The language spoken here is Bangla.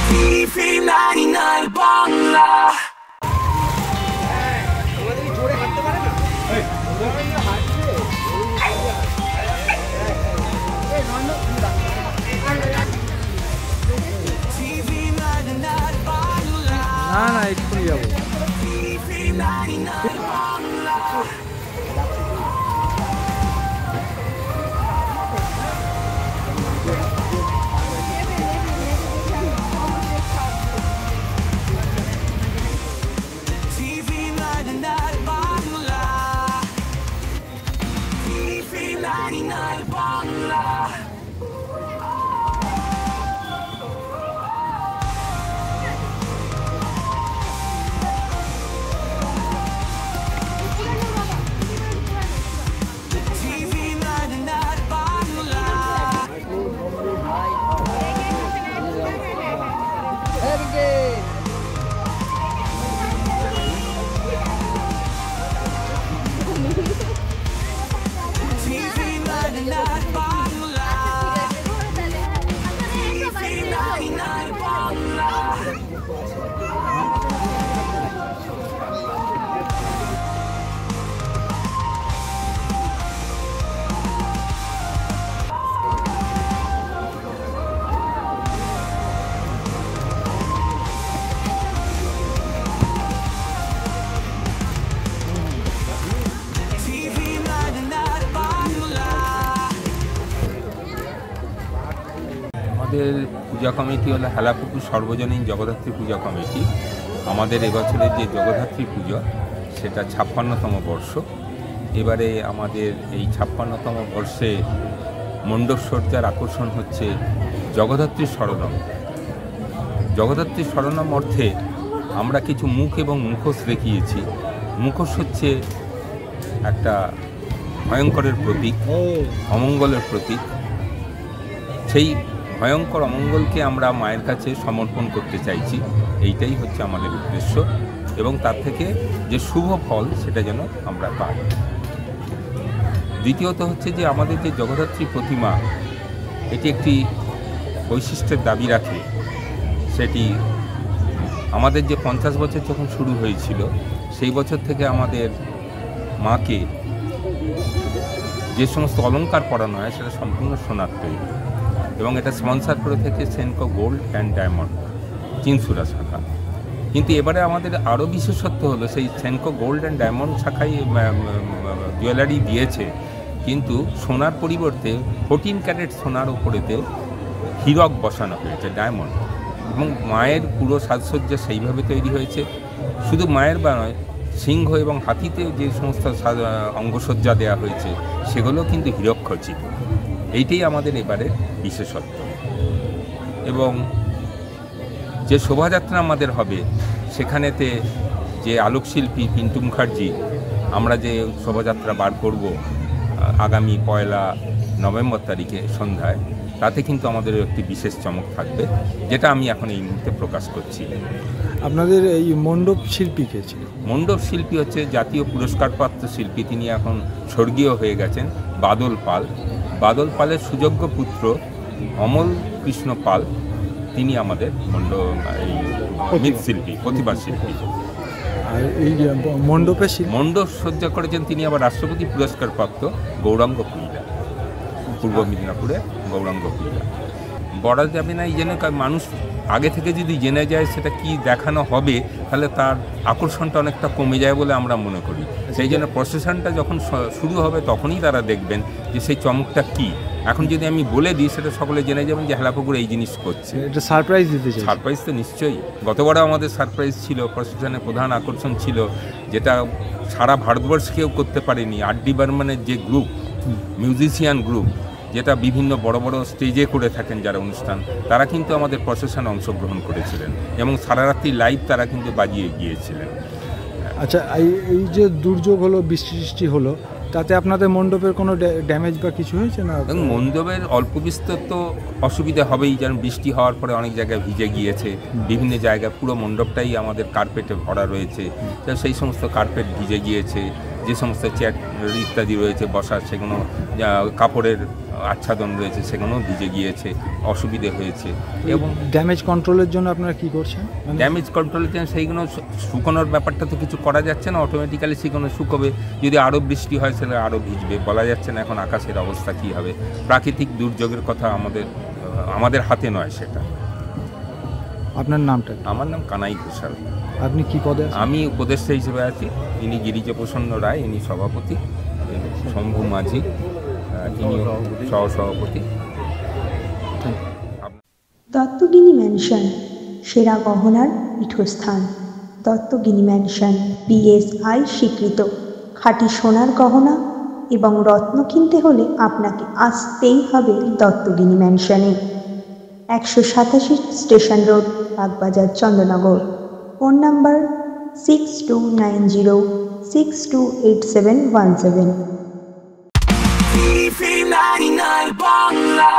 TV99 বাংলা। না না এক্ষুনি যাবো। আমাদের পূজা কমিটি হলো হেলাপুকুর সর্বজনীন জগদ্ধাত্রী পূজা কমিটি। আমাদের এবছরের যে জগদ্ধাত্রী পুজো সেটা ৫৬তম বর্ষ। এবারে আমাদের এই ৫৬তম বর্ষে মণ্ডপসজ্জার আকর্ষণ হচ্ছে জগদ্ধাত্রীর শরণম। জগদ্ধাত্রীর শরণম অর্থে আমরা কিছু মুখ এবং মুখোশ দেখিয়েছি। মুখোশ হচ্ছে একটা ভয়ঙ্করের প্রতীক, অমঙ্গলের প্রতীক। সেই ভয়ঙ্কর অমঙ্গলকে আমরা মায়ের কাছে সমর্পণ করতে চাইছি, এইটাই হচ্ছে আমাদের উদ্দেশ্য, এবং তার থেকে যে শুভ ফল সেটা যেন আমরা পাই। দ্বিতীয়ত হচ্ছে যে আমাদের যে জগদ্ধাত্রী প্রতিমা, এটি একটি বৈশিষ্ট্যের দাবি রাখে। সেটি আমাদের যে ৫০ বছর যখন শুরু হয়েছিল সেই বছর থেকে আমাদের মাকে যে সমস্ত অলংকার পরানো হয় সেটা সম্পূর্ণ সোনার তৈরি, এবং এটা স্পন্সার করে থেকে Senco gold and diamond Chinsurah শাখা। কিন্তু এবারে আমাদের আরও বিশেষত্ব হলো সেই সেনকো গোল্ড অ্যান্ড ডায়মন্ড শাখায় জুয়েলারি দিয়েছে, কিন্তু সোনার পরিবর্তে 14 ক্যারেট সোনার উপরেতে হীরক বসানো হয়েছে, ডায়মন্ড। এবং মায়ের পুরো সাজসজ্জা সেইভাবে তৈরি হয়েছে। শুধু মায়ের বা নয়, সিংহ এবং হাতিতে যে সমস্ত অঙ্গসজ্জা দেওয়া হয়েছে সেগুলো কিন্তু হীরকখচিত। এইটাই আমাদের এবারে বিশেষত্ব। এবং যে শোভাযাত্রা আমাদের হবে সেখানেতে যে আলোকশিল্পী পিন্টু মুখার্জি, আমরা যে শোভাযাত্রা বার করব আগামী 1 নভেম্বর তারিখে সন্ধ্যায়, তাতে কিন্তু আমাদের একটি বিশেষ চমক থাকবে, যেটা আমি এখন এই মুহূর্তে প্রকাশ করছি। আপনাদের এই মণ্ডপ শিল্পী কে ছিল? মণ্ডপ শিল্পী হচ্ছে জাতীয় পুরস্কারপ্রাপ্ত শিল্পী, তিনি এখন স্বর্গীয় হয়ে গেছেন, বাদল পাল। বাদল পালের সুযোগ্য পুত্র অমল কৃষ্ণ পাল, তিনি আমাদের মৃৎশিল্পী, প্রতিভা শিল্পী। আর এই মণ্ডপের মণ্ডপ সজ্জা করেছেন তিনি আবার রাষ্ট্রপতি পুরস্কারপ্রাপ্ত গৌরাঙ্গ কুইলা, পূর্ব মেদিনীপুরে গৌরাঙ্গ কুইলা। বলা যাবে না এই জন্য, মানুষ আগে থেকে যদি জেনে যায় সেটা কি দেখানো হবে তাহলে তার আকর্ষণটা অনেকটা কমে যায় বলে আমরা মনে করি। সেই জন্য প্রসেশনটা যখন শুরু হবে তখনই তারা দেখবেন যে সেই চমকটা কি। এখন যদি আমি বলে দিই সেটা সকলে জেনে যাবেন যে হেলাপুকুর এই জিনিস করছে। এটা সারপ্রাইজ দিতে চাই। সারপ্রাইজ তো নিশ্চয়ই। গতবারও আমাদের সারপ্রাইজ ছিল, প্রসেশনের প্রধান আকর্ষণ ছিল, যেটা সারা ভারতবর্ষ কেউ করতে পারেনি। আর.ডি. বর্মনের যে গ্রুপ, মিউজিশিয়ান গ্রুপ, যেটা বিভিন্ন বড় বড় স্টেজে করে থাকেন যারা অনুষ্ঠান, তারা কিন্তু আমাদের প্রসেশনে অংশগ্রহণ করেছিলেন এবং সারা রাত্রি লাইভ তারা কিন্তু বাজিয়ে গিয়েছিলেন। আচ্ছা, এই যে দুর্যোগ হলো, বৃষ্টি হলো, তাতে আপনাদের মণ্ডপের কোনো ড্যামেজ বা কিছু হয়েছে না? মণ্ডপের অল্প বিস্তর তো অসুবিধা হবেই, যেমন বৃষ্টি হওয়ার পরে অনেক জায়গায় ভিজে গিয়েছে, বিভিন্ন জায়গায় পুরো মণ্ডপটাই আমাদের কার্পেটে ভরা রয়েছে, সেই সমস্ত কার্পেট ভিজে গিয়েছে। যে সমস্ত চেয়ার ইত্যাদি রয়েছে বসার, সেগুলো কাপড়ের আচ্ছাদন রয়েছে সেখানেও ভিজে গিয়েছে, অসুবিধে হয়েছে। এবং ড্যামেজ কন্ট্রোলের জন্য আপনারা কি করছেন? ড্যামেজ কন্ট্রোলের জন্য সেইগুলো শুকোনোর ব্যাপারটা তো কিছু করা যাচ্ছে না, অটোমেটিক্যালি সেগুলো শুকোবে। যদি আরও বৃষ্টি হয় সেটা আরও ভিজবে, বলা যাচ্ছে না এখন আকাশের অবস্থা কী হবে। প্রাকৃতিক দুর্যোগের কথা আমাদের হাতে নয় সেটা। আপনার নামটা? আমার নাম কানাই ঘোষাল। আপনি কি পদে আছেন? আমি উপদেষ্টা হিসেবে আছি। ইনি গিরিজাপ্রসন্ন রায়, ইনি সভাপতি, শম্ভু মাঝি ইনি সহসভাপতি। দত্তগিনি ম্যানশন, সেরা গহনার পীঠস্থান। দত্তগিনি ম্যানশন BSI স্বীকৃত। খাঁটি সোনার গহনা এবং রত্ন কিনতে হলে আপনাকে আসতেই হবে দত্তগিনি ম্যানশনে। 187 station road, Bagbazar, Chandernagore. Phone number 6290628717। TV 99 Bangla.